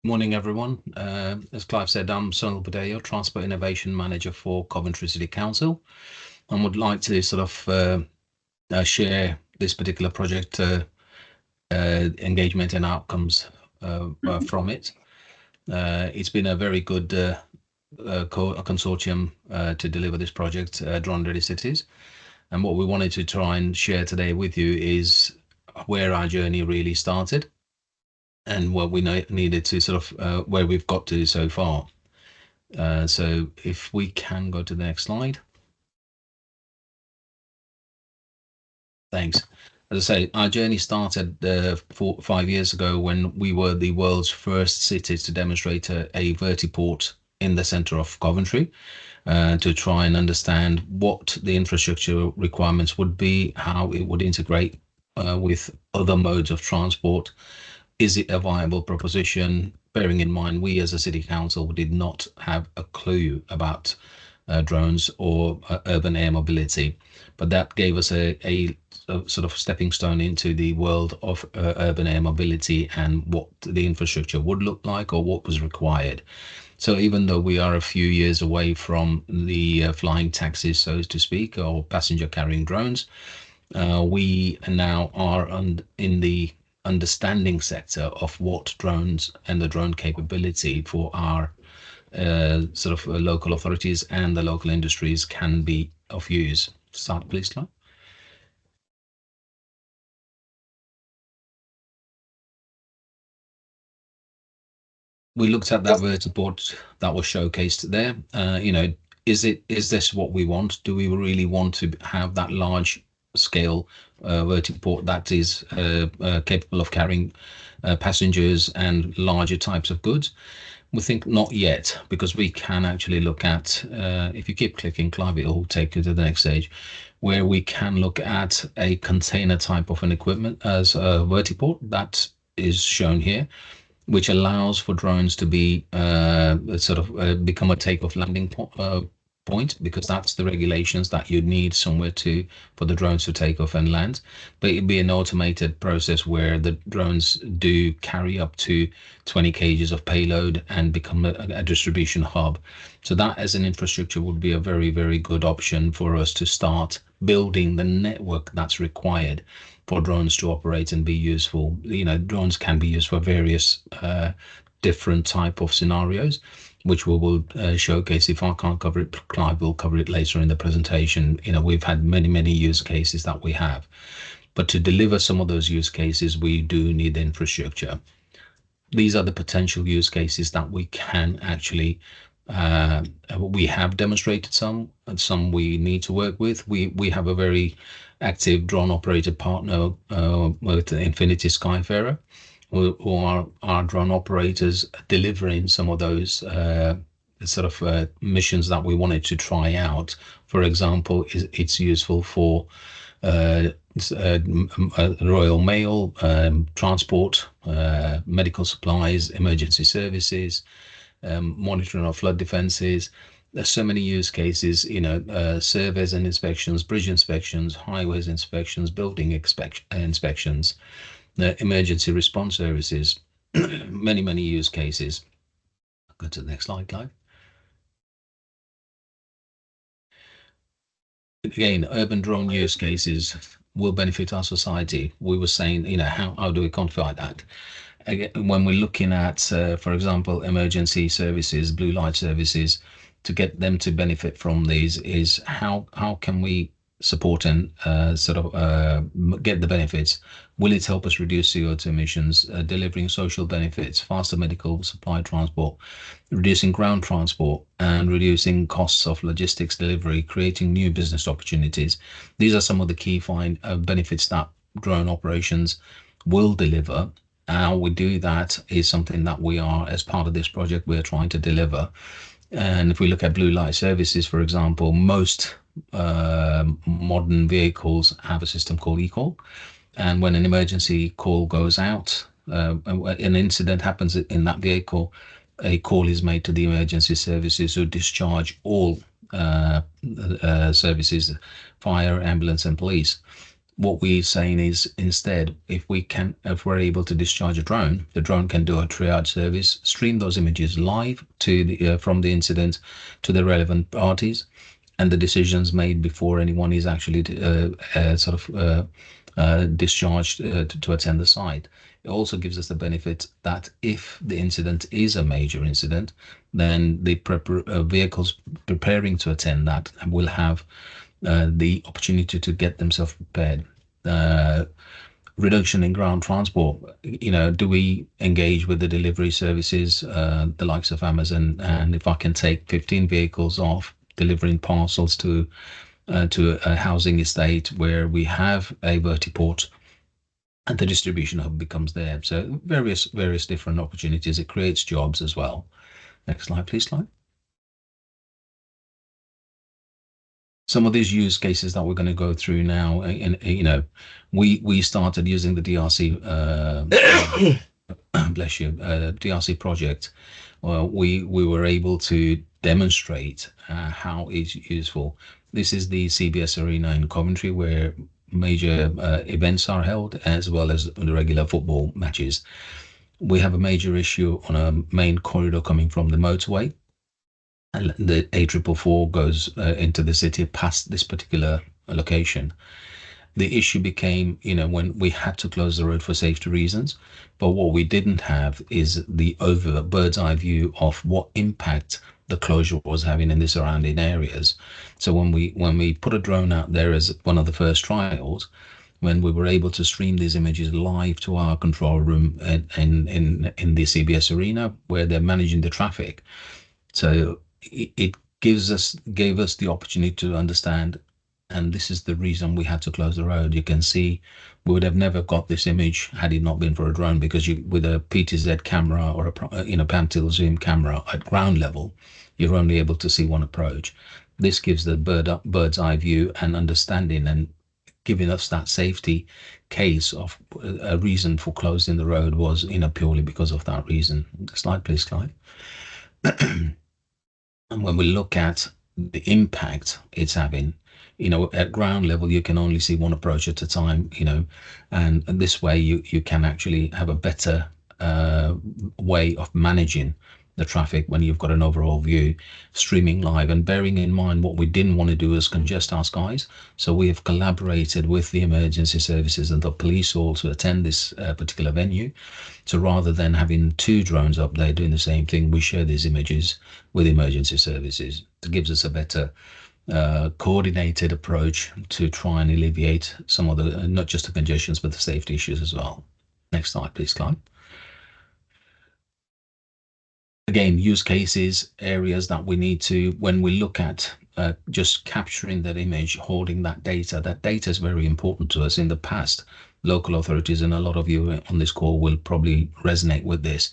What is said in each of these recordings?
Morning, everyone. As Clive said, I'm Sonal Badeo, Transport Innovation Manager for Coventry City Council, and would like to sort of share this particular project engagement and outcomes from it. It's been a very good consortium to deliver this project, Drone Ready Cities. And what we wanted to try and share today with you is where our journey really started and what we needed to sort of where we've got to so far. So if we can go to the next slide. Thanks. As I say, our journey started 5 years ago when we were the world's first city to demonstrate a vertiport in the centre of Coventry to try and understand what the infrastructure requirements would be, how it would integrate with other modes of transport. Is it a viable proposition? Bearing in mind, we as a city council did not have a clue about drones or urban air mobility, but that gave us a sort of stepping stone into the world of urban air mobility and what the infrastructure would look like or what was required. So even though we are a few years away from the flying taxis, so to speak, or passenger carrying drones, we now are in the understanding sector of what drones and the drone capability for our sort of local authorities and the local industries can be of use. Start, please, Clive. We looked at that vertiport that was showcased there. Is this what we want? Do we really want to have that large scale vertiport that is capable of carrying passengers and larger types of goods? We think not yet, because we can actually look at, if you keep clicking, Clive, it will take you to the next stage, where we can look at a container type of an equipment as a vertiport that is shown here, which allows for drones to be sort of become a takeoff landing point, because that's the regulations that you need somewhere to for the drones to take off and land. But it'd be an automated process where the drones do carry up to 20 kgs of payload and become a distribution hub. So that as an infrastructure would be a very, very good option for us to start building the network that's required for drones to operate and be useful. Drones can be used for various different type of scenarios, which we will showcase. If I can't cover it, Clive will cover it later in the presentation. We've had many use cases that we have, but to deliver some of those use cases, we do need infrastructure. These are the potential use cases that we can actually we have demonstrated some, and some we need to work with. We have a very active drone operated partner with Infinity Skyfarer, who are our drone operators delivering some of those sort of missions that we wanted to try out. For example, it's useful for Royal Mail, transport, medical supplies, emergency services, monitoring of flood defenses. There's so many use cases, surveys and inspections, bridge inspections, highways inspections, building inspections, emergency response services, many use cases. Go to the next slide, Clive. Again, urban drone use cases will benefit our society. We were saying, how do we quantify that? Again, when we're looking at, for example, emergency services, blue light services, to get them to benefit from these is how can we support and sort of get the benefits? Will it help us reduce CO2 emissions, delivering social benefits, faster medical supply transport, reducing ground transport, and reducing costs of logistics delivery, creating new business opportunities? These are some of the key benefits that drone operations will deliver. How we do that is something that we are, as part of this project, we're trying to deliver. And if we look at blue light services, for example, most modern vehicles have a system called eCall. And when an emergency call goes out, an incident happens in that vehicle, a call is made to the emergency services who discharge all services, fire, ambulance, and police. what we're saying is, instead, if we're able to discharge a drone, the drone can do a triage service, stream those images live to from the incident to the relevant parties, and the decisions made before anyone is actually discharged to attend the site. It also gives us the benefit that if the incident is a major incident, then the vehicles preparing to attend that will have the opportunity to get themselves prepared. Uh, Reduction in ground transport. Do we engage with the delivery services, the likes of Amazon? And if I can take 15 vehicles off delivering parcels to a housing estate where we have a vertiport, and the distribution hub becomes there. So various different opportunities. It creates jobs as well. Next slide, please, slide. Some of these use cases that we're going to go through now, and we started using the DRC, bless you, DRC project. We were able to demonstrate how it's useful. This is the CBS Arena in Coventry, where major events are held, as well as the regular football matches. We have a major issue on a main corridor coming from the motorway, and the A444 goes into the city past this particular location. The issue became, when we had to close the road for safety reasons, but what we didn't have is the bird's eye view of what impact the closure was having in the surrounding areas. So when we put a drone out there as one of the first trials, when we were able to stream these images live to our control room in the CBS Arena, where they're managing the traffic, so it gave us the opportunity to understand, and this is the reason we had to close the road. You can see we would have never got this image had it not been for a drone, because with a PTZ camera or a pan tilt zoom camera at ground level, you're only able to see one approach. This gives the bird's eye view and understanding, and giving us that safety case of a reason for closing the road was purely because of that reason. Slide, please, slide. And when we look at the impact it's having, at ground level, you can only see one approach at a time, and this way you can actually have a better way of managing the traffic when you've got an overall view streaming live. And bearing in mind, what we didn't want to do is congest our skies, so we have collaborated with the emergency services and the police all to attend this particular venue. So rather than having two drones up there doing the same thing, we share these images with emergency services. It gives us a better coordinated approach to try and alleviate some of the, not just the congestions, but the safety issues as well. Next slide, please, Clive. Again, use cases, areas that we need to, when we look at just capturing that image, holding that data is very important to us. In the past, local authorities, and a lot of you on this call will probably resonate with this,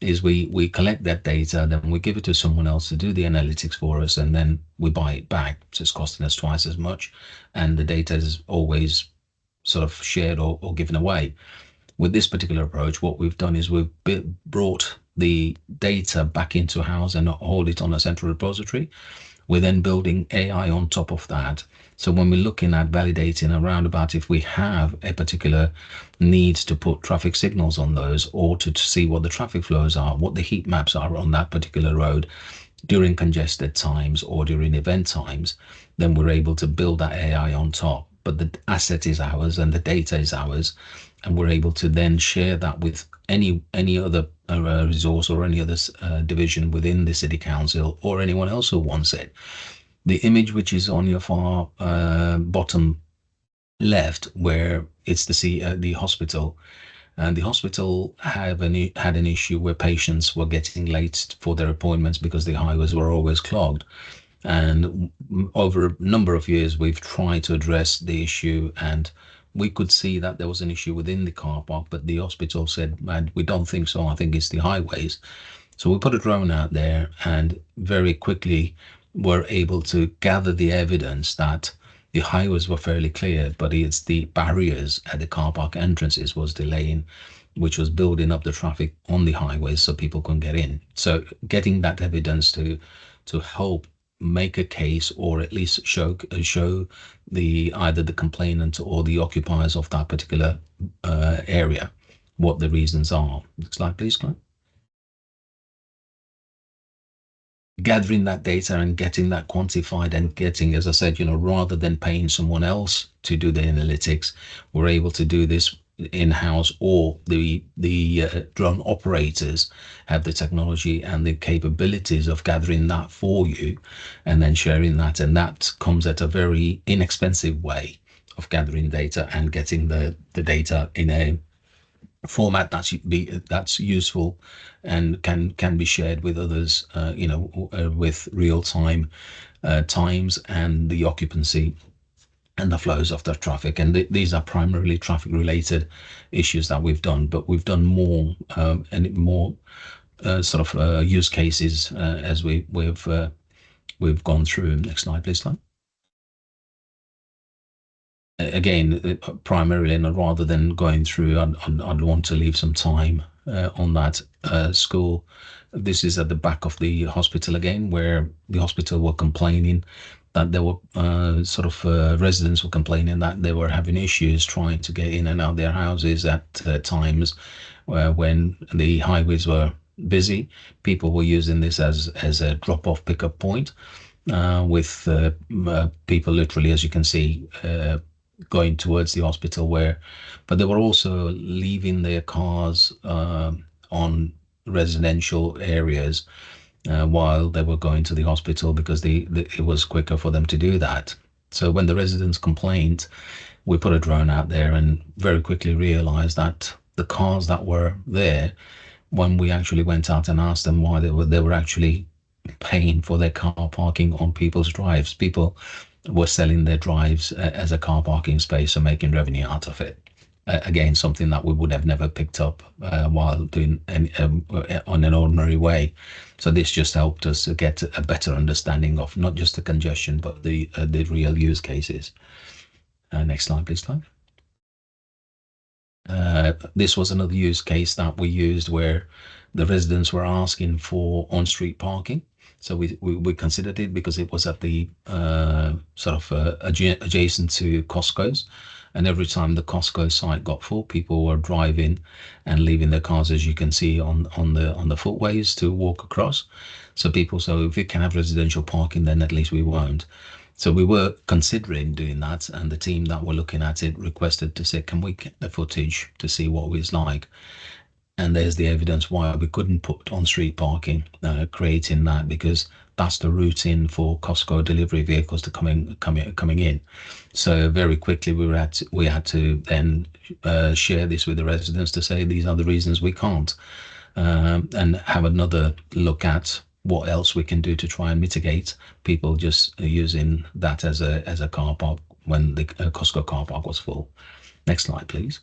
is we collect that data, then we give it to someone else to do the analytics for us, and then we buy it back. So it's costing us twice as much, and the data is always sort of shared or given away. With this particular approach, what we've done is we've brought the data back into house and hold it on a central repository. We're then building AI on top of that. So when we're looking at validating around about if we have a particular need to put traffic signals on those, or to see what the traffic flows are, what the heat maps are on that particular road during congested times or during event times, then we're able to build that AI on top. But the asset is ours and the data is ours, and we're able to then share that with any other resource or any other division within the city council or anyone else who wants it. The image which is on your far bottom left, where it's the hospital, and the hospital had an issue where patients were getting late for their appointments because the highways were always clogged. And over a number of years, we've tried to address the issue, and we could see that there was an issue within the car park, but the hospital said, man, we don't think so. I think it's the highways. So we put a drone out there, and very quickly were able to gather the evidence that the highways were fairly clear, but it's the barriers at the car park entrances was delaying, which was building up the traffic on the highways so people couldn't get in. So getting that evidence to help make a case, or at least show the either the complainant or the occupiers of that particular area what the reasons are. Next slide, please, Clive. Gathering that data and getting that quantified and getting, as I said, rather than paying someone else to do the analytics, we're able to do this in-house, or the drone operators have the technology and the capabilities of gathering that for you and then sharing that. And that comes at a very inexpensive way of gathering data and getting the data in a format that's useful and can be shared with others, with real time times and the occupancy and the flows of the traffic. And these are primarily traffic related issues that we've done, but we've done more and more use cases as we've gone through. Next slide, please, slide. Again, primarily, and rather than going through, I'd want to leave some time on that school. This is at the back of the hospital again, where the hospital were complaining that there were residents were complaining that they were having issues trying to get in and out of their houses at times when the highways were busy. People were using this as a drop-off pickup point, with people literally, as you can see, going towards the hospital, but they were also leaving their cars on residential areas while they were going to the hospital, because it was quicker for them to do that. So when the residents complained, we put a drone out there and very quickly realized that the cars that were there, when we actually went out and asked them why they were actually paying for their car parking on people's drives. People were selling their drives as a car parking space and making revenue out of it. Again, something that we would have never picked up while doing on an ordinary way. So this just helped us to get a better understanding of not just the congestion, but the real use cases. Next slide, please, Clive. This was another use case that we used where the residents were asking for on-street parking. So we considered it because it was at the adjacent to Costco's, and every time the Costco site got full, people were driving and leaving their cars, as you can see on the footways to walk across. So if we can have residential parking, then at least we won't. So we were considering doing that, and the team that were looking at it requested to say, can we get the footage to see what it was like? And there's the evidence why we couldn't put on-street parking, creating that, because that's the route in for Costco delivery vehicles to coming in. So very quickly we had to then share this with the residents to say these are the reasons we can't, and have another look at what else we can do to try and mitigate people just using that as a car park when the Costco car park was full. Next slide, please.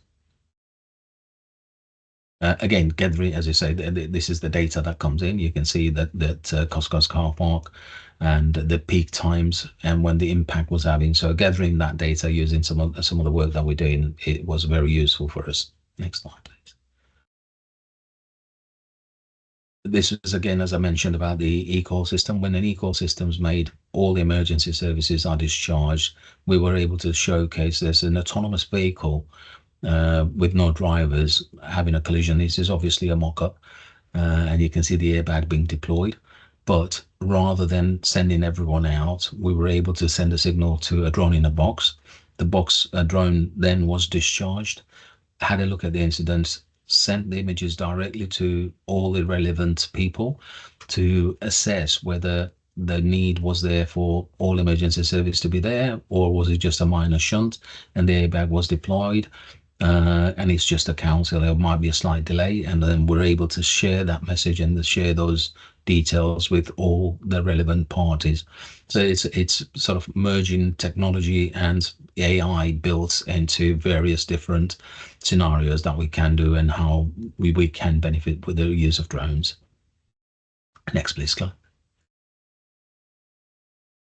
Again, gathering, as you say, this is the data that comes in. You can see that Costco's car park and the peak times and when the impact was having. So gathering that data using some of the work that we're doing, it was very useful for us. Next slide, please. This is again, as I mentioned, about the ecosystem. When an ecosystem's made, all the emergency services are discharged. We were able to showcase this. An autonomous vehicle with no drivers having a collision. This is obviously a mock-up, and you can see the airbag being deployed. But rather than sending everyone out, we were able to send a signal to a drone in a box. The drone then was discharged, had a look at the incident, sent the images directly to all the relevant people to assess whether the need was there for all emergency service to be there, or was it just a minor shunt and the airbag was deployed. And it's just a council, there might be a slight delay, and then we're able to share that message and share those details with all the relevant parties. So it's sort of merging technology and AI built into various different scenarios that we can do and how we can benefit with the use of drones. Next, please, Claire.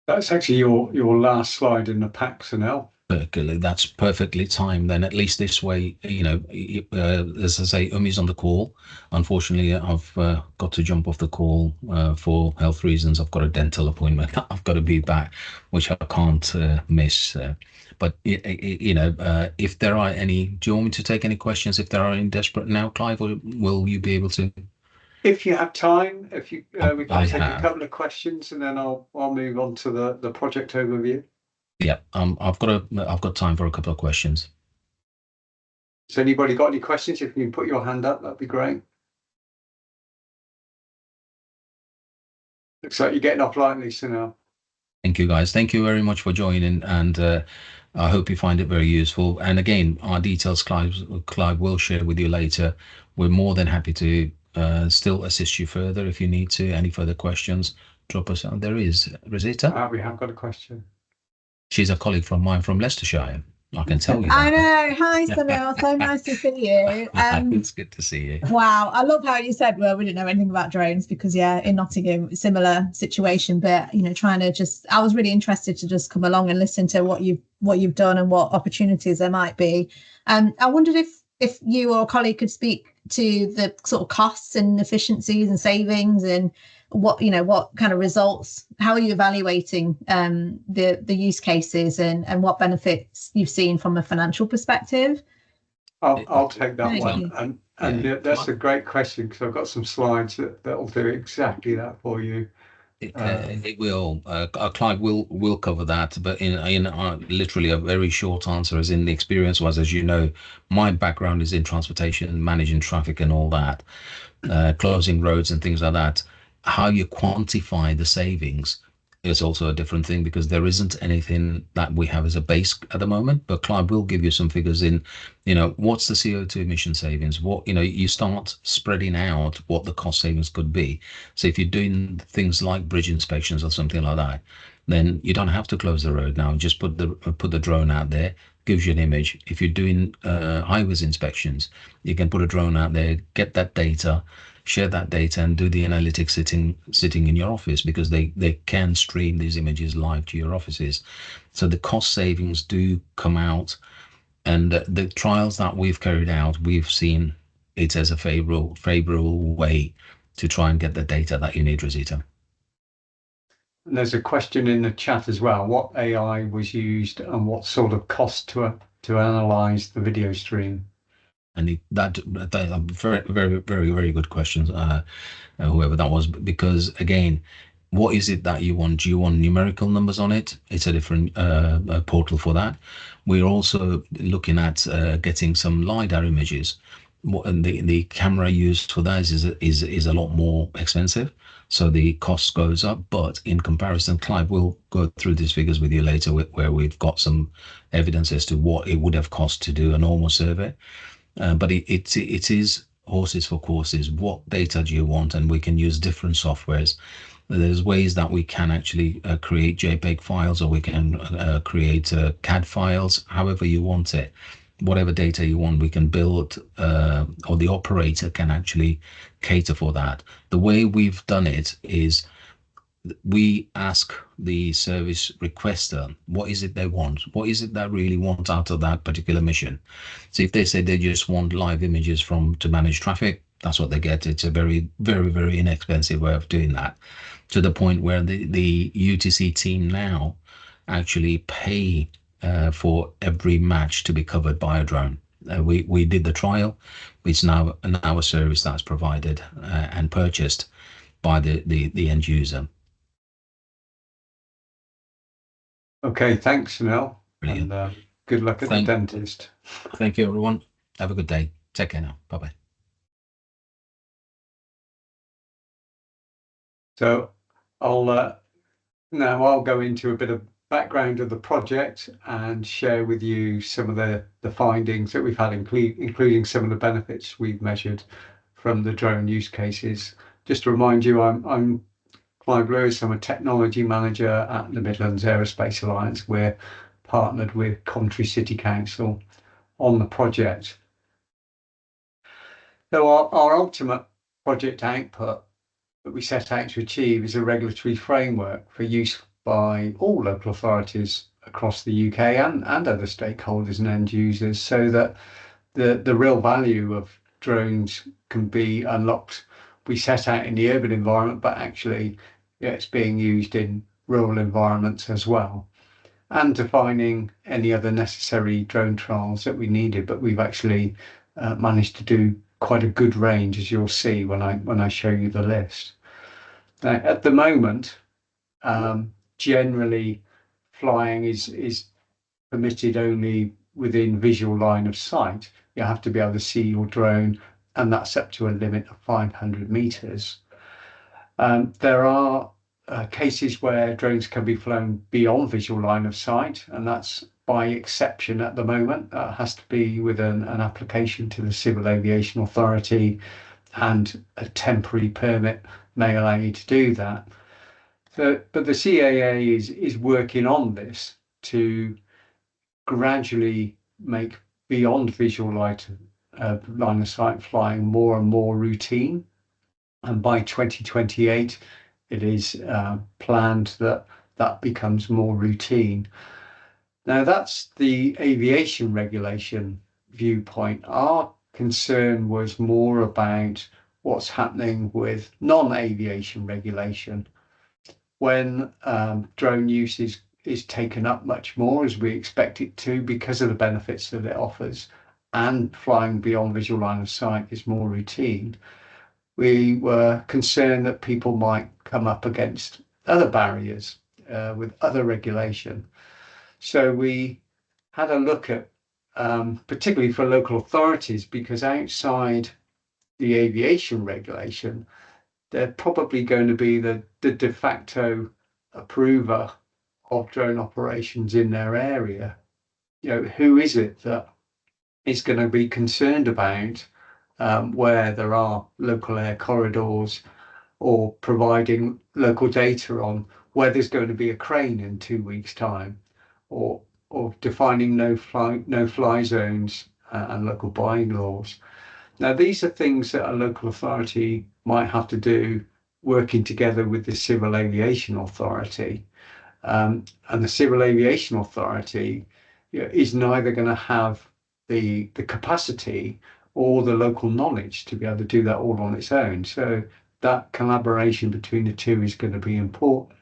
That's actually your last slide in the pack, Sunil. That's perfectly timed. Then at least this way, as I say, Umi's on the call. Unfortunately, I've got to jump off the call for health reasons. I've got a dental appointment. I've got to be back, which I can't miss. But if there are any, do you want me to take any questions? If there are any desperate now, Clive, or will you be able to? If you have time, we I can take a have. couple of questions, and then I'll move on to the project overview. Yeah. I've got time for a couple of questions. Has anybody got any questions? If you can put your hand up, that'd be great. Looks like you're getting off lightly, so now. Thank you, guys. Thank you very much for joining, and I hope you find it very useful. And again, our details, Clive will share with you later. We're more than happy to still assist you further if you need to. Any further questions, drop us out. There is Rosita. We have got a question. She's a colleague from mine from Leicestershire. I can tell you I that. know. Hi, Sunil. So nice to see you. It's good to see you. Wow. I love how you said, well, we didn't know anything about drones because, yeah, in Nottingham, similar situation. But, trying to I was really interested to just come along and listen to what you've done and what opportunities there might be. I wondered if you or a colleague could speak to the sort of costs and efficiencies and savings and what kind of results, how are you evaluating the use cases and what benefits you've seen from a financial perspective? I'll take that Thank one. you. That's a great question because I've got some slides that'll do exactly that for you. It will. Clive will cover that, but in literally a very short answer, as in the experience was, as you know, my background is in transportation, managing traffic, and all that, closing roads and things like that. How you quantify the savings is also a different thing because there isn't anything that we have as a base at the moment. But Clive will give you some figures in, what's the CO2 emission savings? What, you start spreading out what the cost savings could be. So if you're doing things like bridge inspections or something like that, then you don't have to close the road now. Just put the drone out there, gives you an image. If you're doing highways inspections, you can put a drone out there, get that data, share that data, and do the analytics sitting in your office because they can stream these images live to your offices. So the cost savings do come out, and the trials that we've carried out, we've seen it as a favorable way to try and get the data that you need, Rosita. And there's a question in the chat as well. What AI was used and what sort of cost to analyze the video stream? And that very, very, very, very good questions, whoever that was, because again, what is it that you want? Do you want numerical numbers on it? It's a different portal for that. We're also looking at getting some LiDAR images. And the camera used for that is a lot more expensive, so the cost goes up. But in comparison, Clive will go through these figures with you later, where we've got some evidence as to what it would have cost to do a normal survey. But it is horses for courses. What data do you want? And we can use different softwares. There's ways that we can actually create JPEG files, or we can create CAD files, however you want it. Whatever data you want, we can build, or the operator can actually cater for that. The way we've done it is we ask the service requester what is it they want, what is it they really want out of that particular mission. So if they say they just want live images to manage traffic, that's what they get. It's a very, very, very inexpensive way of doing that, to the point where the UTC team now actually pay for every match to be covered by a drone. We did the trial. It's now a service that's provided and purchased by the end user. Okay, thanks, Sunil. Brilliant. And good luck at the dentist. Thank you, everyone. Have a good day. Take care now. Bye-bye. So I'll go into a bit of background of the project and share with you some of the findings that we've had, including some of the benefits we've measured from the drone use cases. Just to remind you, I'm Clive Lewis. I'm a technology manager at the Midlands Aerospace Alliance. We're partnered with Coventry City Council on the project. So our ultimate project output that we set out to achieve is a regulatory framework for use by all local authorities across the UK and other stakeholders and end users, so that the real value of drones can be unlocked. We set out in the urban environment, but actually, yeah, it's being used in rural environments as well, and defining any other necessary drone trials that we needed. But we've actually managed to do quite a good range, as you'll see when I show you the list. Now, at the moment, generally flying is permitted only within visual line of sight. You have to be able to see your drone, and that's up to a limit of 500 meters. There are cases where drones can be flown beyond visual line of sight, and that's by exception at the moment. That has to be with an application to the Civil Aviation Authority, and a temporary permit may allow you to do that. But the CAA is working on this to gradually make beyond visual line of sight flying more and more routine. And by 2028, it is planned that that becomes more routine. Now, that's the aviation regulation viewpoint. Our concern was more about what's happening with non-aviation regulation. When drone use is taken up much more, as we expect it to, because of the benefits that it offers, and flying beyond visual line of sight is more routine, we were concerned that people might come up against other barriers with other regulation. So we had a look at, particularly for local authorities, because outside the aviation regulation, they're probably going to be the de facto approver of drone operations in their area. You know, who is it that is going to be concerned about where there are local air corridors, or providing local data on where there's going to be a crane in 2 weeks' time, or defining no fly zones and local buying laws. Now, these are things that a local authority might have to do, working together with the Civil Aviation Authority. And the Civil Aviation Authority, you know, is neither going to have the capacity or the local knowledge to be able to do that all on its own. So that collaboration between the two is going to be important.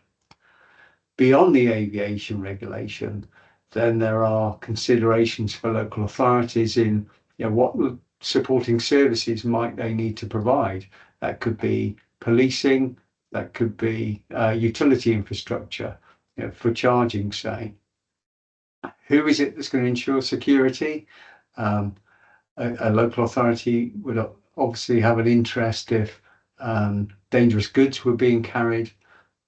Beyond the aviation regulation, then there are considerations for local authorities in, you know, what supporting services might they need to provide. That could be policing, that could be utility infrastructure, you know, for charging, say. Who is it that's going to ensure security? A local authority would obviously have an interest if dangerous goods were being carried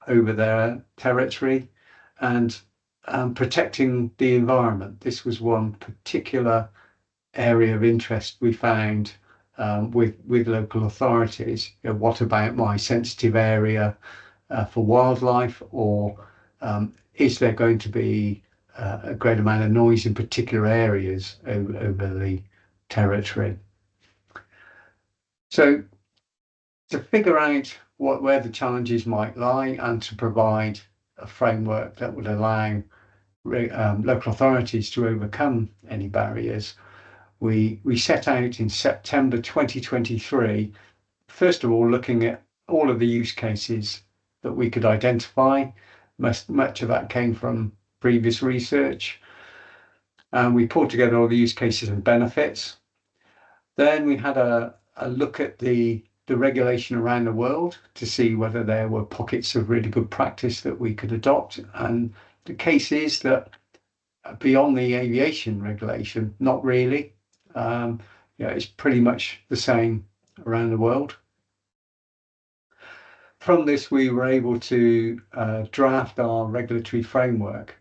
over their territory, and protecting the environment. This was one particular area of interest we found with local authorities. You know, what about my sensitive area for wildlife, or is there going to be a great amount of noise in particular areas over the territory? So to figure out where the challenges might lie, and to provide a framework that would allow local authorities to overcome any barriers, we set out in September 2023, first of all, looking at all of the use cases that we could identify. Much of that came from previous research. And we pulled together all the use cases and benefits. Then we had a look at the regulation around the world to see whether there were pockets of really good practice that we could adopt. And the case is that beyond the aviation regulation, not really. Yeah, it's pretty much the same around the world. From this, we were able to draft our regulatory framework,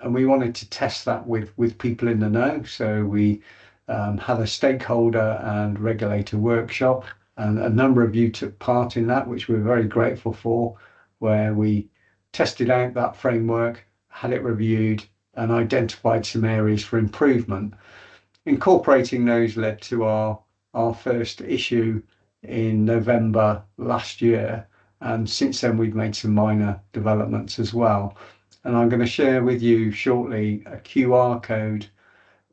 and we wanted to test that with people in the know. So we had a stakeholder and regulator workshop, and a number of you took part in that, which we're very grateful for, where we tested out that framework, had it reviewed, and identified some areas for improvement. Incorporating those led to our first issue in November last year, and since then we've made some minor developments as well. And I'm going to share with you shortly a QR code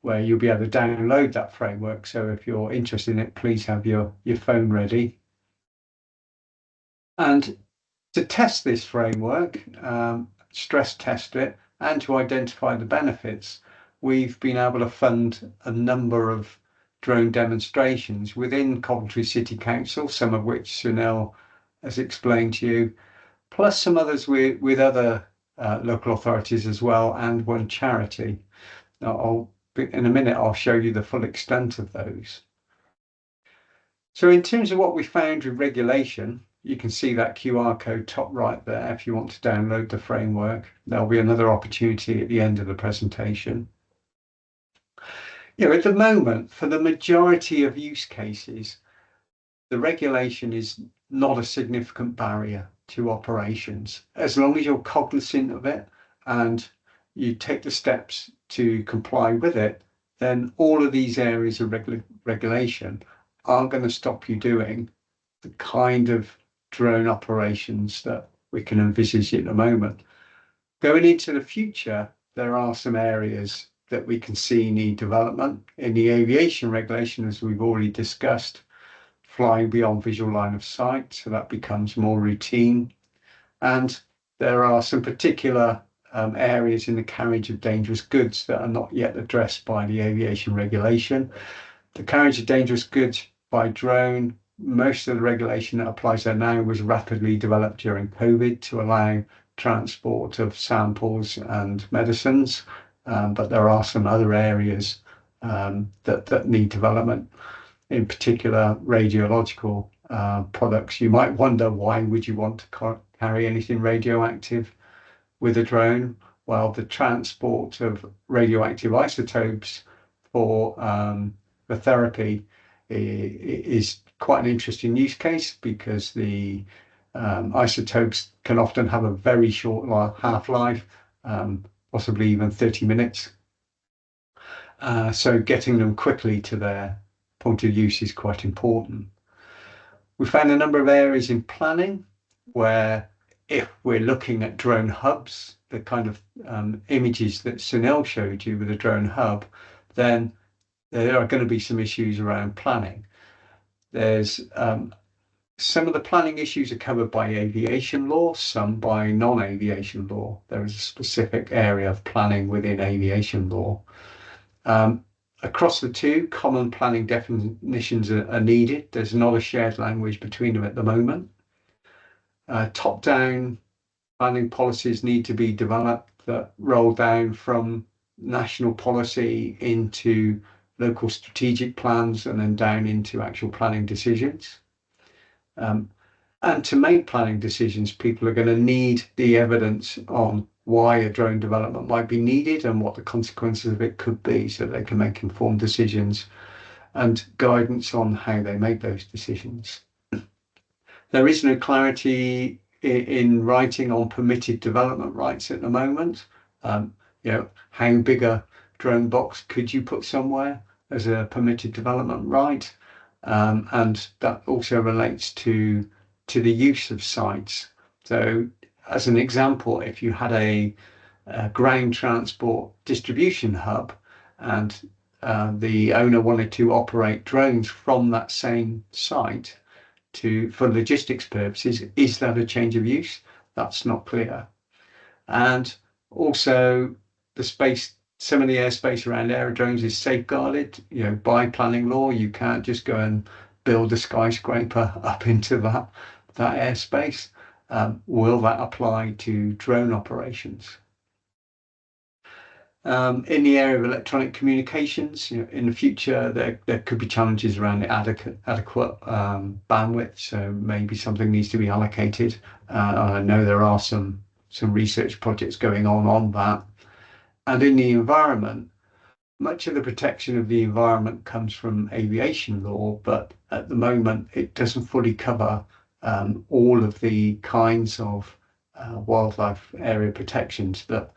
where you'll be able to download that framework. So if you're interested in it, please have your phone ready. And to test this framework, stress test it, and to identify the benefits, we've been able to fund a number of drone demonstrations within Coventry City Council, some of which Sunil has explained to you, plus some others with other local authorities as well, and one charity. Now, in a minute, I'll show you the full extent of those. So in terms of what we found with regulation, you can see that QR code top right there if you want to download the framework. There'll be another opportunity at the end of the presentation. At the moment, for the majority of use cases, the regulation is not a significant barrier to operations. As long as you're cognizant of it and you take the steps to comply with it, then all of these areas of regulation aren't going to stop you doing the kind of drone operations that we can envisage at the moment. Going into the future, there are some areas that we can see need development. In the aviation regulation, as we've already discussed, flying beyond visual line of sight, so that becomes more routine. And there are some particular areas in the carriage of dangerous goods that are not yet addressed by the aviation regulation. The carriage of dangerous goods by drone, most of the regulation that applies there now was rapidly developed during COVID to allow transport of samples and medicines, but there are some other areas that need development, in particular radiological products. You might wonder, why would you want to carry anything radioactive with a drone? Well, the transport of radioactive isotopes for therapy is quite an interesting use case, because the isotopes can often have a very short half-life, possibly even 30 minutes. So getting them quickly to their point of use is quite important. We found a number of areas in planning where, if we're looking at drone hubs, the kind of images that Sunil showed you with a drone hub, then there are going to be some issues around planning. There's some of the planning issues are covered by aviation law, some by non-aviation law. There is a specific area of planning within aviation law. Across the two, common planning definitions are needed. There's not a shared language between them at the moment. Top-down planning policies need to be developed that roll down from national policy into local strategic plans and then down into actual planning decisions. And to make planning decisions, people are going to need the evidence on why a drone development might be needed and what the consequences of it could be, so they can make informed decisions, and guidance on how they make those decisions. There is no clarity in writing on permitted development rights at the moment. How big a drone box could you put somewhere as a permitted development right? And that also relates to the use of sites. So, as an example, if you had a ground transport distribution hub and the owner wanted to operate drones from that same site for logistics purposes, is that a change of use? That's not clear. And also, some of the airspace around aerodromes is safeguarded, by planning law. You can't just go and build a skyscraper up into that airspace. Will that apply to drone operations? In the area of electronic communications, in the future, there could be challenges around the adequate bandwidth. So maybe something needs to be allocated. I know there are some research projects going on that. And in the environment, much of the protection of the environment comes from aviation law, but at the moment it doesn't fully cover all of the kinds of wildlife area protections that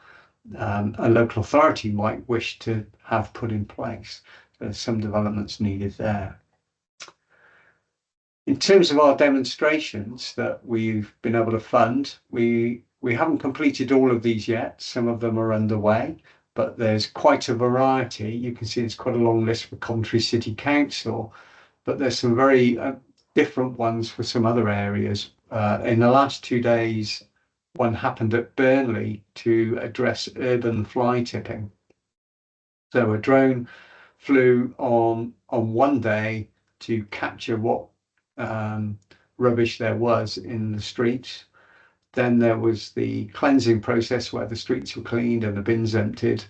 a local authority might wish to have put in place. There's some developments needed there. In terms of our demonstrations that we've been able to fund, we We haven't completed all of these yet. Some of them are underway, but there's quite a variety. You can see there's quite a long list for Coventry City Council, but there's some very different ones for some other areas. In the last 2 days, one happened at Burnley to address urban fly tipping. So a drone flew on one day to capture what rubbish there was in the streets. Then there was the cleansing process where the streets were cleaned and the bins emptied.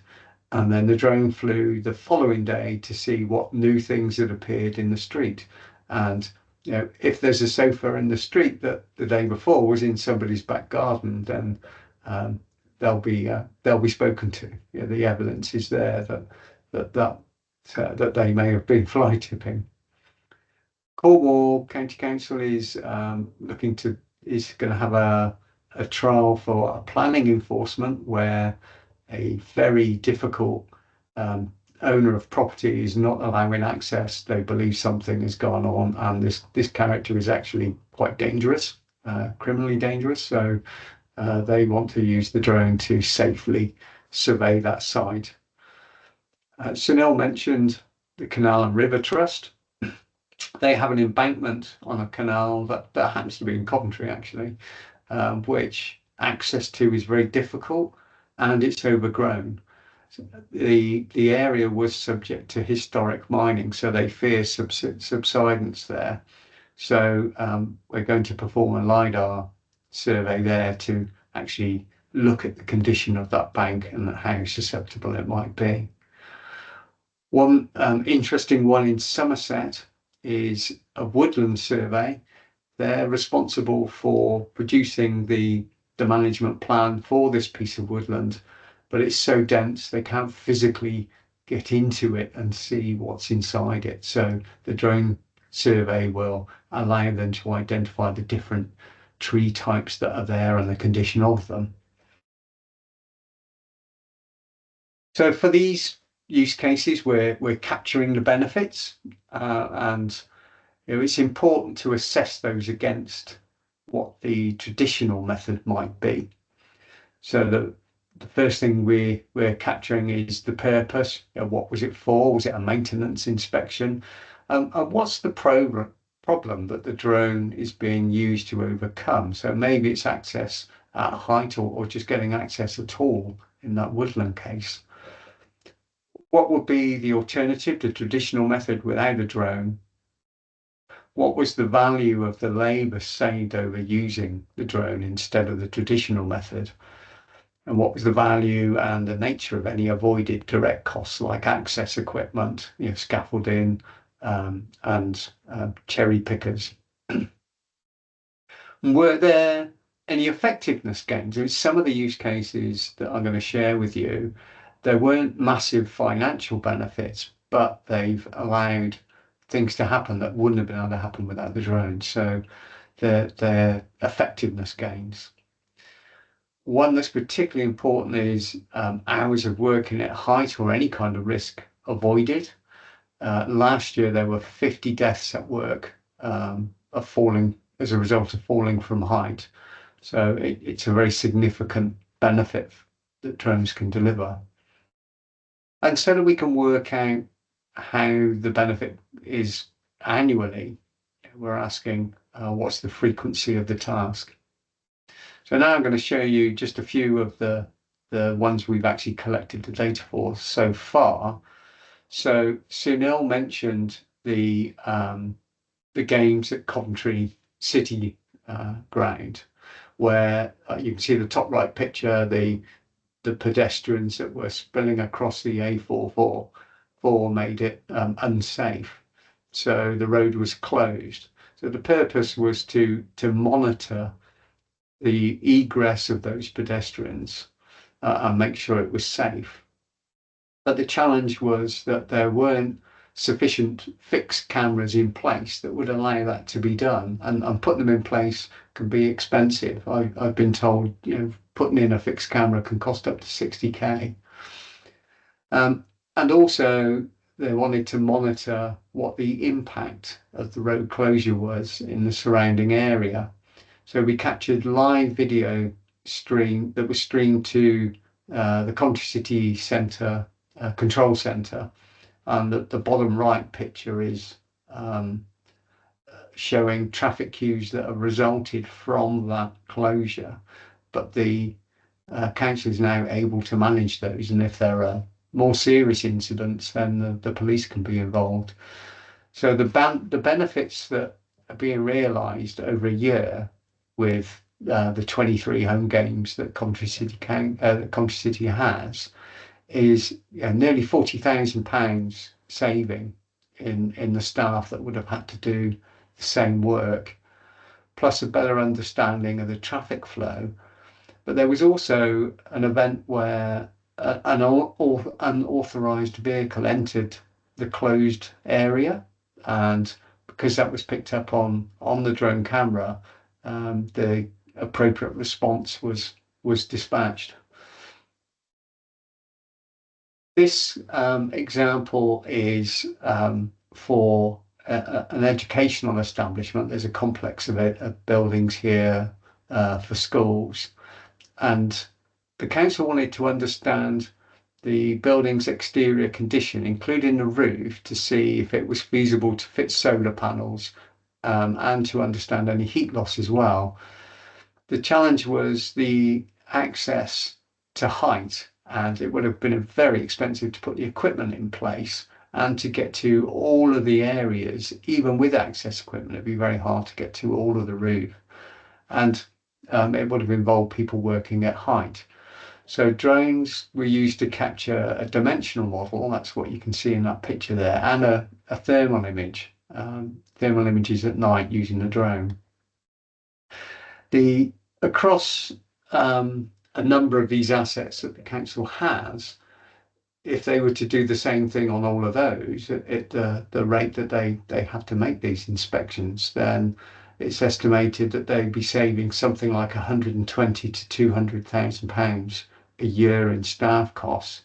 And then the drone flew the following day to see what new things had appeared in the street. And if there's a sofa in the street that the day before was in somebody's back garden, then they'll be spoken to. The evidence is there that they may have been fly tipping. Cornwall County Council is going to have a trial for a planning enforcement where a very difficult owner of property is not allowing access. They believe something has gone on, and this character is actually quite dangerous, criminally dangerous. So they want to use the drone to safely survey that site. Sunil mentioned the Canal and River Trust. They have an embankment on a canal that happens to be in Coventry, actually, which access to is very difficult and it's overgrown. The area was subject to historic mining, so they fear subsidence there. So we're going to perform a LiDAR survey there to actually look at the condition of that bank and how susceptible it might be. One interesting one in Somerset is a woodland survey. They're responsible for producing the management plan for this piece of woodland, but it's so dense they can't physically get into it and see what's inside it. So the drone survey will allow them to identify the different tree types that are there and the condition of them. So for these use cases, we're capturing the benefits, and it's important to assess those against what the traditional method might be. So the first thing we're capturing is the purpose. What was it for? Was it a maintenance inspection? And what's the problem that the drone is being used to overcome? So maybe it's access at height or just getting access at all in that woodland case. What would be the alternative, the traditional method without a drone? What was the value of the labour saved over using the drone instead of the traditional method? And what was the value and the nature of any avoided direct costs like access equipment, scaffolding, and cherry pickers? Were there any effectiveness gains? In some of the use cases that I'm going to share with you, there weren't massive financial benefits, but they've allowed things to happen that wouldn't have been able to happen without the drone. So they're effectiveness gains. One that's particularly important is hours of working at height or any kind of risk avoided. Last year, there were 50 deaths at work of falling as a result of falling from height. So it's a very significant benefit that drones can deliver. And so that we can work out how the benefit is annually, we're asking what's the frequency of the task. So now I'm going to show you just a few of the ones we've actually collected the data for so far. So Sunil mentioned the games at Coventry City ground, where you can see the top right picture, the pedestrians that were spilling across the A444 made it unsafe. So the road was closed. So the purpose was to monitor the egress of those pedestrians and make sure it was safe. But the challenge was that there weren't sufficient fixed cameras in place that would allow that to be done, and putting them in place can be expensive. I've been told, putting in a fixed camera can cost up to 60k. And also they wanted to monitor what the impact of the road closure was in the surrounding area. So we captured live video stream that was streamed to the Country City Centre control centre, and the bottom right picture is showing traffic queues that have resulted from that closure, but the council is now able to manage those, and if there are more serious incidents, then the police can be involved. So the benefits that are being realised over a year with the 23 home games that Country City has is nearly £40,000 saving in the staff that would have had to do the same work, plus a better understanding of the traffic flow. But there was also an event where an unauthorised vehicle entered the closed area, and because that was picked up on the drone camera, the appropriate response was dispatched. This example is for an educational establishment. There's a complex of buildings here for schools, and the council wanted to understand the building's exterior condition, including the roof, to see if it was feasible to fit solar panels and to understand any heat loss as well. The challenge was the access to height, and it would have been very expensive to put the equipment in place and to get to all of the areas. Even with access equipment, it'd be very hard to get to all of the roof, and it would have involved people working at height. So drones were used to capture a dimensional model, that's what you can see in that picture there, and a thermal image, thermal images at night using the drone. Across a number of these assets that the council has, if they were to do the same thing on all of those at the rate that they have to make these inspections, then it's estimated that they'd be saving something like £120,000 to £200,000 a year in staff costs,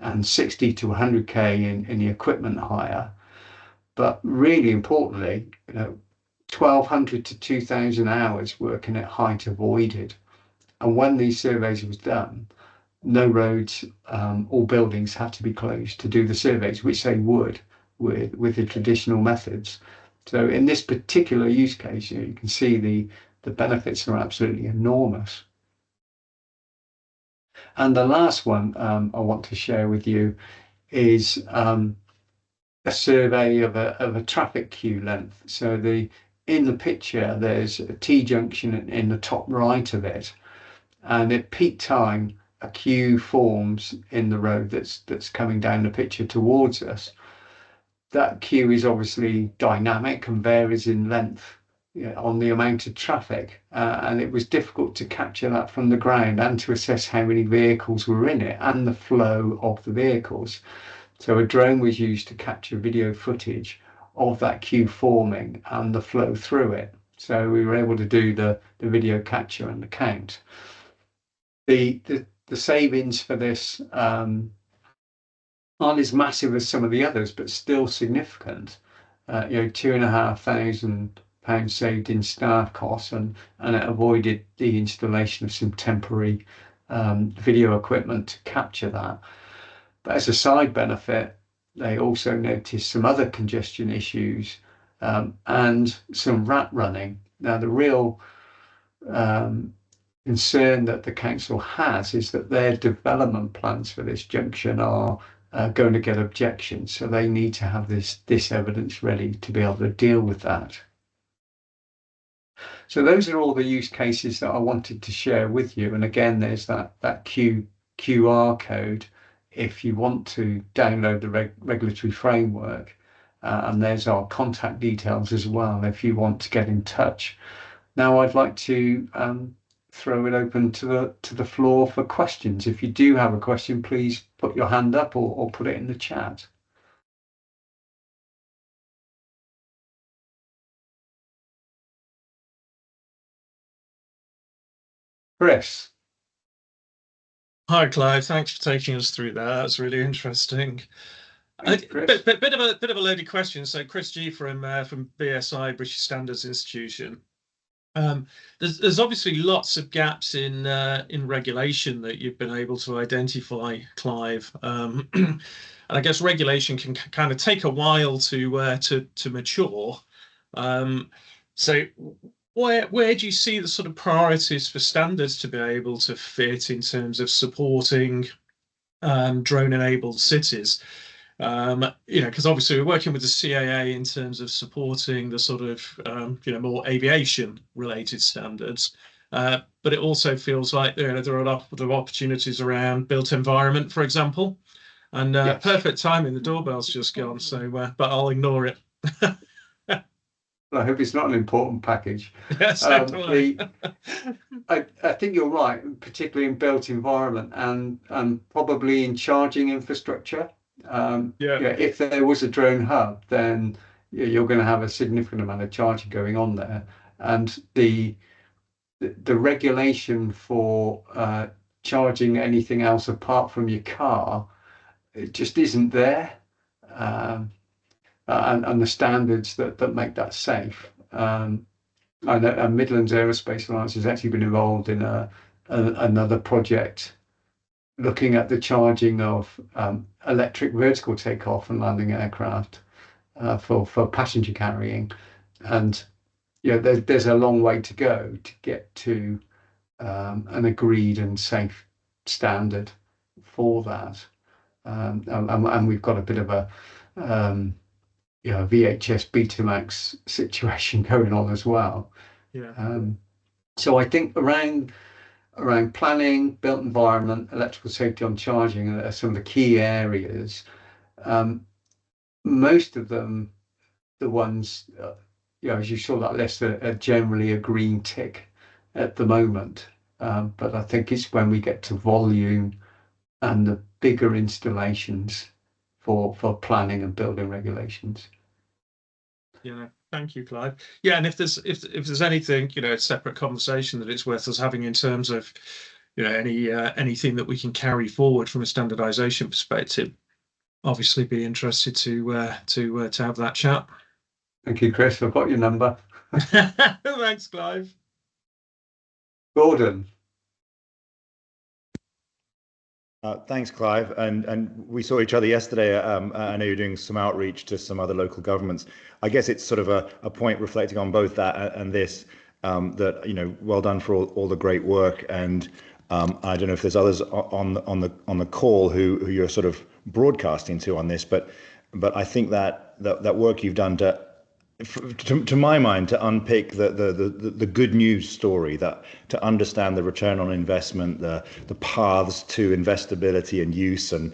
and 60 to 100k in the equipment hire. But really importantly, 1,200 to 2,000 hours working at height avoided. And when these surveys was done, no roads or buildings had to be closed to do the surveys, which they would with the traditional methods. So in this particular use case, you can see the benefits are absolutely enormous. And the last one I want to share with you is a survey of a traffic queue length. So in the picture, there's a T-junction in the top right of it, and at peak time, a queue forms in the road that's coming down the picture towards us. That queue is obviously dynamic and varies in length on the amount of traffic, and it was difficult to capture that from the ground and to assess how many vehicles were in it and the flow of the vehicles. So a drone was used to capture video footage of that queue forming and the flow through it. So we were able to do the video capture and the count. The savings for this aren't as massive as some of the others, but still significant. £2,500 saved in staff costs, and it avoided the installation of some temporary video equipment to capture that. But as a side benefit, they also noticed some other congestion issues and some rat running. Now, the real concern that the council has is that their development plans for this junction are going to get objections, so they need to have this evidence ready to be able to deal with that. So those are all the use cases that I wanted to share with you. And again, there's that QR code if you want to download the regulatory framework, and there's our contact details as well if you want to get in touch. Now I'd like to throw it open to the floor for questions. If you do have a question, please put your hand up or put it in the chat. Chris. Hi, Clive. Thanks for taking us through that. That's really interesting. Thanks, Chris. Bit of a loaded question. So, Chris G from BSI, British Standards Institution. There's obviously lots of gaps in regulation that you've been able to identify, Clive. And I guess regulation can kind of take a while to mature. So where do you see the sort of priorities for standards to be able to fit in terms of supporting drone-enabled cities? Because obviously we're working with the CAA in terms of supporting the sort of more aviation-related standards, but it also feels like there are a lot of opportunities around built environment, for example. And Yes. perfect timing, the doorbell's just gone, so but I'll ignore it. I hope it's not an important package. Yes, I think you're right, particularly in built environment and probably in charging infrastructure. If there was a drone hub, then you're going to have a significant amount of charging going on there, and the regulation for charging anything else apart from your car, it just isn't there. And the standards that make that safe. And Midlands Aerospace Alliance has actually been involved in another project looking at the charging of electric vertical takeoff and landing aircraft for passenger carrying. And there's a long way to go to get to an agreed and safe standard for that. And we've got a bit of a VHS Betamax situation going on as well. So I think around planning, built environment, electrical safety on charging are some of the key areas. Most of them, the ones, as you saw that list, are generally a green tick at the moment. But I think it's when we get to volume and the bigger installations for planning and building regulations. Thank you, Clive. And if there's anything, a separate conversation that it's worth us having in terms of, anything that we can carry forward from a standardization perspective, obviously be interested to have that chat. Thank you, Chris. I've got your number. Thanks, Clive. Gordon. Thanks, Clive. And we saw each other yesterday. I know you're doing some outreach to some other local governments. I guess it's sort of a point reflecting on both that and this, that, well done for all the great work. And I don't know if there's others on the call who you're sort of broadcasting to on this, but I think that work you've done to my mind, to unpick the good news story, that to understand the return on investment, the paths to investability and use and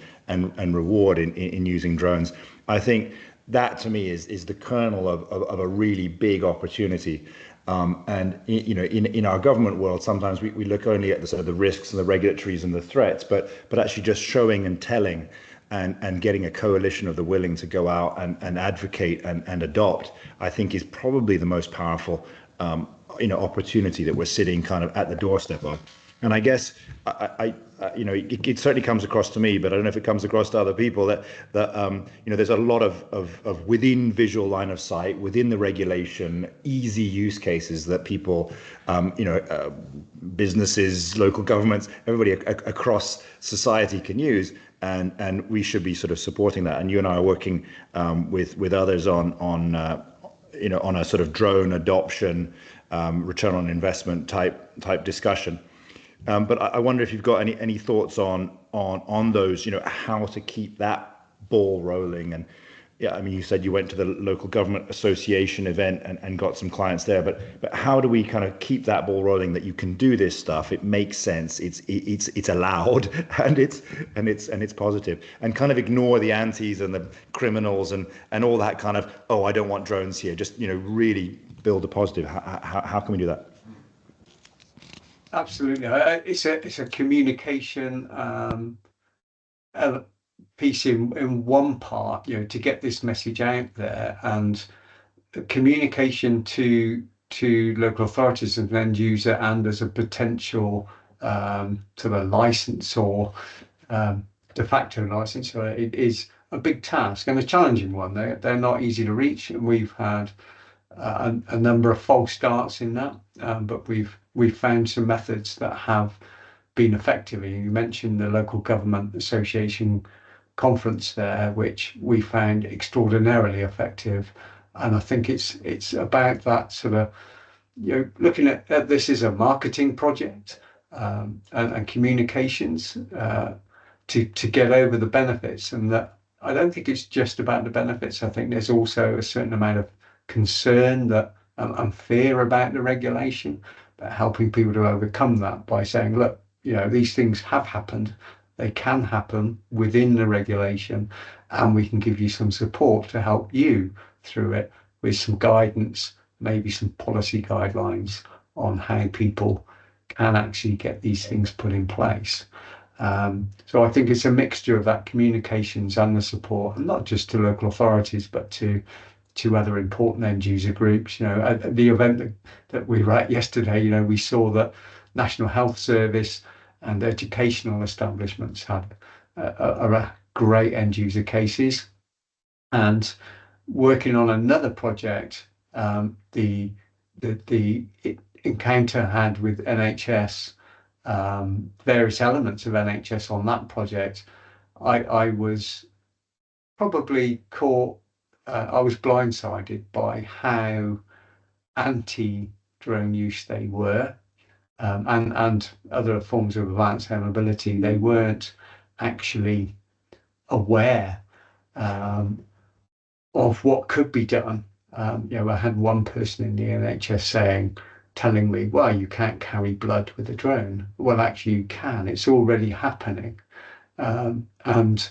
reward in using drones. I think that to me is the kernel of a really big opportunity. And in our government world, sometimes we look only at the sort of the risks and the regulatories and the threats, but actually just showing and telling and getting a coalition of the willing to go out and advocate and adopt, I think is probably the most powerful opportunity that we're sitting kind of at the doorstep of. And I guess it certainly comes across to me, but I don't know if it comes across to other people that there's a lot of within visual line of sight, within the regulation, easy use cases that people, businesses, local governments, everybody across society can use. And we should be sort of supporting that. And you and I are working with others on a sort of drone adoption, return on investment type discussion. But I wonder if you've got any thoughts on those, how to keep that ball rolling. And you said you went to the local government association event and got some clients there, but how do we kind of keep that ball rolling, that you can do this stuff, it makes sense, it's allowed, and it's positive, and kind of ignore the antis and the criminals and all that kind of, oh, I don't want drones here, just really build a positive. How can we do that? Absolutely. It's a communication piece in one part, to get this message out there, and communication to local authorities and end user, and as a potential to the license or de facto licensor, it is a big task and a challenging one. They're not easy to reach, and we've had a number of false starts in that, but we've found some methods that have been effective. You mentioned the local government association conference there, which we found extraordinarily effective, and I think it's about that sort of, looking at this as a marketing project, and communications, to get over the benefits. And that, I don't think it's just about the benefits. I think there's also a certain amount of concern that, and fear about the regulation, but helping people to overcome that by saying, look, these things have happened, they can happen within the regulation, and we can give you some support to help you through it with some guidance, maybe some policy guidelines on how people can actually get these things put in place. So I think it's a mixture of that communications and the support, and not just to local authorities, but to other important end user groups. At the event that we were at yesterday, we saw that National Health Service and educational establishments had a great end user cases. And working on another project, the encounter had with NHS, various elements of NHS on that project, I was probably caught, I was blindsided by how anti-drone use they were, and other forms of advanced air mobility. They weren't actually aware of what could be done. I had one person in the NHS telling me, well, you can't carry blood with a drone. Well, actually you can, it's already happening. And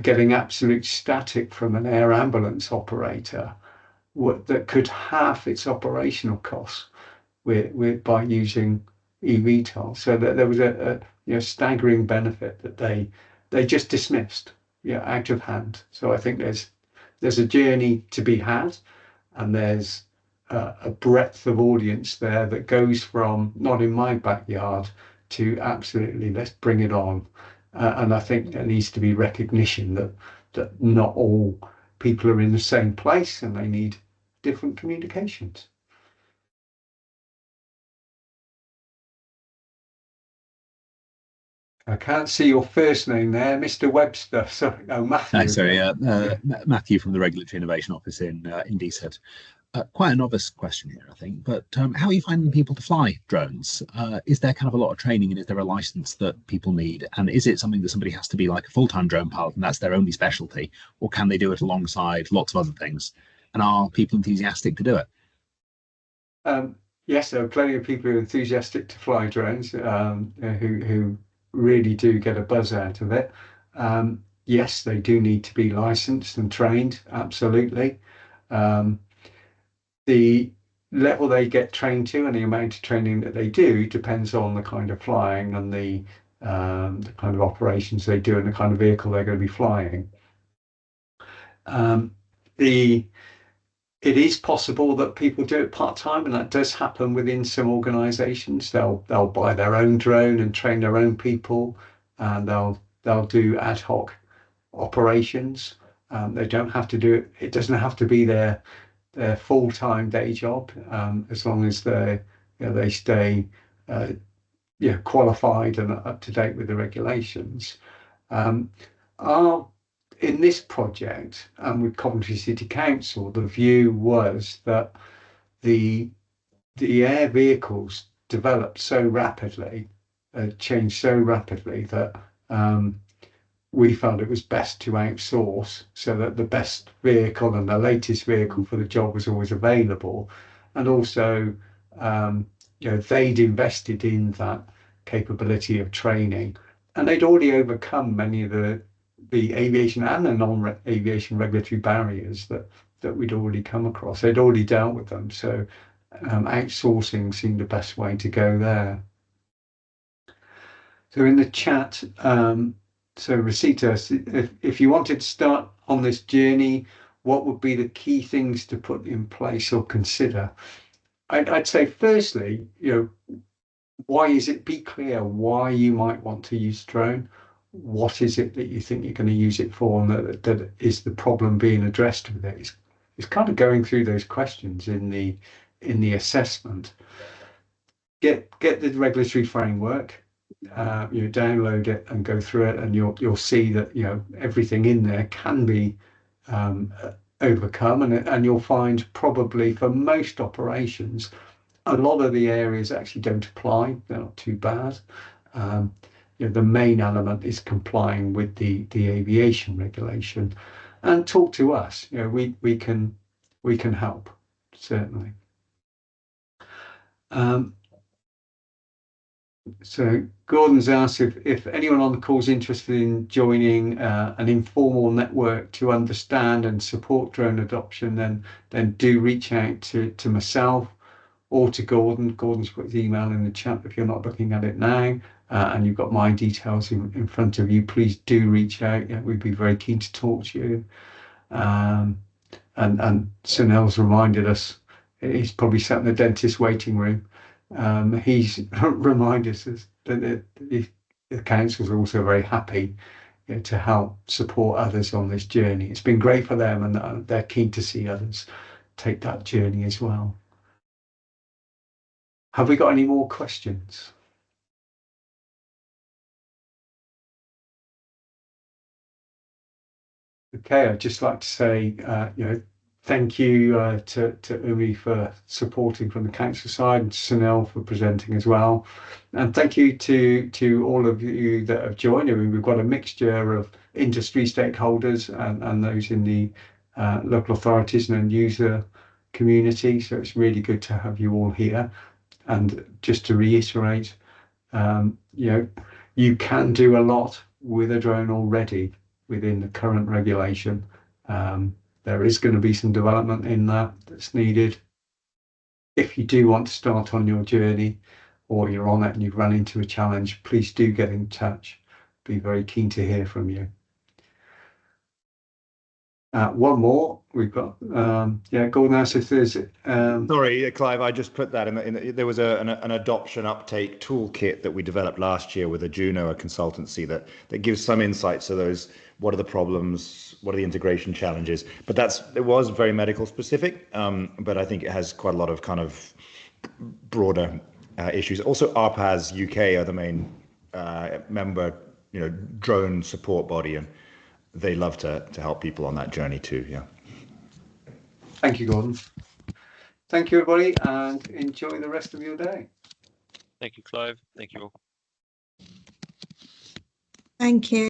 getting absolute static from an air ambulance operator that could halve its operational costs by using eVTOL. So that there was a staggering benefit that they just dismissed, out of hand. So I think there's a journey to be had, and there's a breadth of audience there that goes from not in my backyard to absolutely let's bring it on. And I think there needs to be recognition that not all people are in the same place, and they need different communications. I can't see your first name there, Mr. Webster. Sorry, Matthew. Hi, sorry, Matthew from the Regulatory Innovation Office in DSET. Quite a novice question here, I think, but how are you finding people to fly drones? Is there kind of a lot of training, and is there a license that people need? And is it something that somebody has to be like a full-time drone pilot and that's their only specialty? Or can they do it alongside lots of other things? And are people enthusiastic to do it? Yes, there are plenty of people who are enthusiastic to fly drones, who really do get a buzz out of it. Yes, they do need to be licensed and trained, absolutely. The level they get trained to and the amount of training that they do depends on the kind of flying and the kind of operations they do and the kind of vehicle they're going to be flying. It is possible that people do it part-time, and that does happen within some organizations. They'll buy their own drone and train their own people, and they'll do ad hoc operations. They don't have to do it. It doesn't have to be their full-time day job, as long as they stay qualified and up to date with the regulations. In this project, and with Coventry City Council, the view was that the air vehicles developed so rapidly, changed so rapidly, that we felt it was best to outsource, so that the best vehicle and the latest vehicle for the job was always available. And also, they'd invested in that capability of training, and they'd already overcome many of the aviation and the non-aviation regulatory barriers that we'd already come across. They'd already dealt with them. So outsourcing seemed the best way to go there. So in the chat, so Rosita, if you wanted to start on this journey, what would be the key things to put in place or consider? I'd say firstly, why is it? Be clear why you might want to use drone. What is it that you think you're going to use it for, and that is the problem being addressed with it? is kind of going through those questions in the assessment. Get the regulatory framework, download it and go through it, and you'll see that everything in there can be overcome, and you'll find probably for most operations a lot of the areas actually don't apply. They're not too bad. The main element is complying with the aviation regulation, and talk to us. We can help, certainly. So Gordon's asked if anyone on the call is interested in joining an informal network to understand and support drone adoption, then do reach out to myself or to Gordon. Gordon's put his email in the chat if you're not looking at it now, and you've got my details in front of you. Please do reach out. We'd be very keen to talk to you. And Sunil's reminded us he's probably sat in the dentist waiting room. He's reminded us that the council's also very happy to help support others on this journey. It's been great for them, and they're keen to see others take that journey as well. Have we got any more questions? Okay, I'd just like to say, thank you to Umi for supporting from the council side, and Sunil for presenting as well. And thank you to all of you that have joined. We've got a mixture of industry stakeholders and those in the local authorities and end user community. So it's really good to have you all here. And just to reiterate, you can do a lot with a drone already within the current regulation. There is going to be some development in that's needed. If you do want to start on your journey, or you're on it and you've run into a challenge, please do get in touch. Be very keen to hear from you. One more, we've got, Gordon asked if there's... Sorry, Clive, I just put that in there was an adoption uptake toolkit that we developed last year with a Juno, a consultancy that gives some insights to those, what are the problems, what are the integration challenges, but it was very medical specific, but I think it has quite a lot of kind of broader issues. Also, ARPAS UK are the main member, drone support body, and they love to help people on that journey too. Yeah. Thank you, Gordon. Thank you, everybody, and enjoy the rest of your day. Thank you, Clive. Thank you all. Thank you.